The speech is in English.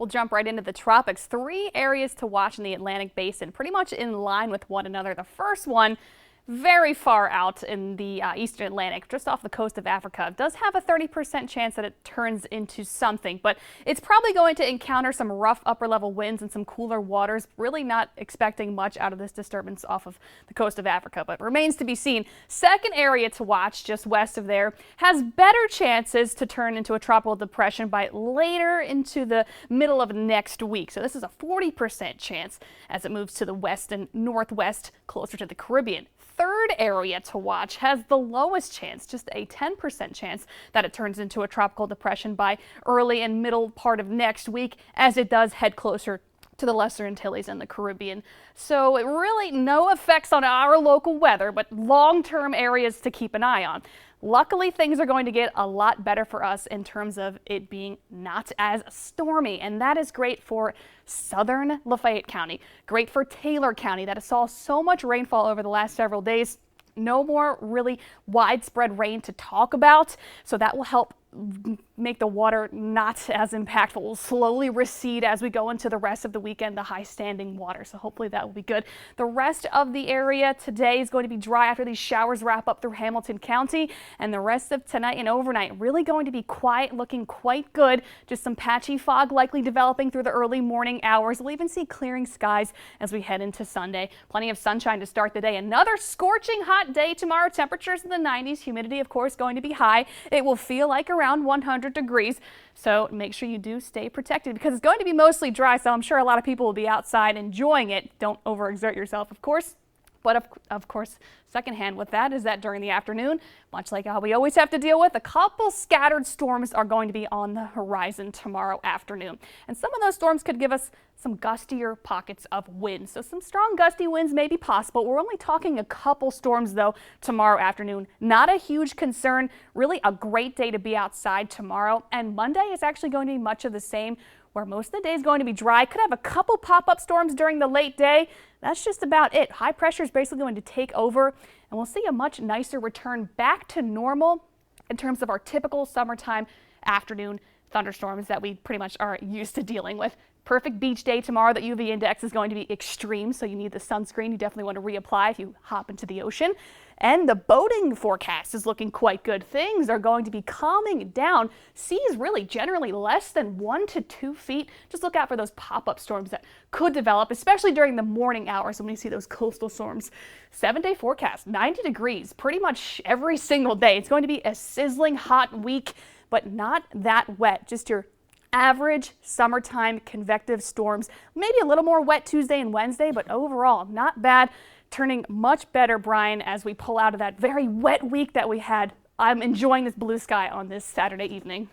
We'll jump right into the tropics. 3 areas to watch in the Atlantic Basin, pretty much in line with one another. The first one, very far out in the eastern Atlantic, just off the coast of Africa. It does have a 30% chance that it turns into something, but it's probably going to encounter some rough upper level winds and some cooler waters. Really not expecting much out of this disturbance off of the coast of Africa, but remains to be seen. Second area to watch just west of there has better chances to turn into a tropical depression by later into the middle of next week. So this is a 40% chance as it moves to the west and northwest closer to the Caribbean. Third area to watch has the lowest chance, just a 10% chance that it turns into a tropical depression by early and middle part of next week as it does head closer to the Lesser Antilles and the Caribbean. So really no effects on our local weather, but long-term areas to keep an eye on. Luckily, things are going to get a lot better for us in terms of it being not as stormy, and that is great for southern Lafayette County, great for Taylor County that saw so much rainfall over the last several days. No more really widespread rain to talk about, so that will help make the water not as impactful. Will slowly recede as we go into the rest of the weekend, the high standing water. So hopefully that will be good. The rest of the area today is going to be dry after these showers wrap up through Hamilton County, and the rest of tonight and overnight really going to be quiet, looking quite good. Just some patchy fog likely developing through the early morning hours. We'll even see clearing skies as we head into Sunday. Plenty of sunshine to start the day. Another scorching hot day tomorrow. Temperatures in the 90s. Humidity, of course, going to be high. It will feel like around 100 degrees. So make sure you do stay protected because it's going to be mostly dry. So I'm sure a lot of people will be outside enjoying it. Don't overexert yourself, of course. But of course, secondhand with that is that during the afternoon, much like how we always have to deal with, a couple scattered storms are going to be on the horizon tomorrow afternoon. And some of those storms could give us some gustier pockets of wind. So some strong gusty winds may be possible. We're only talking a couple storms though tomorrow afternoon. Not a huge concern. Really a great day to be outside tomorrow. And Monday is actually going to be much of the same, where most of the day is going to be dry. Could have a couple pop-up storms during the late day. That's just about it. High pressure is basically going to take over, and we'll see a much nicer return back to normal in terms of our typical summertime afternoon thunderstorms that we pretty much are used to dealing with. Perfect beach day tomorrow. The UV index is going to be extreme, so you need the sunscreen. You definitely want to reapply if you hop into the ocean. And the boating forecast is looking quite good. Things are going to be calming down. Seas really generally less than 1 to 2 feet. Just look out for those pop-up storms that could develop, especially during the morning hours when we see those coastal storms. 7-day forecast, 90 degrees pretty much every single day. It's going to be a sizzling hot week, but not that wet. Just your average summertime convective storms. Maybe a little more wet Tuesday and Wednesday, but overall not bad. Turning much better, Brian, as we pull out of that very wet week that we had. I'm enjoying this blue sky on this Saturday evening.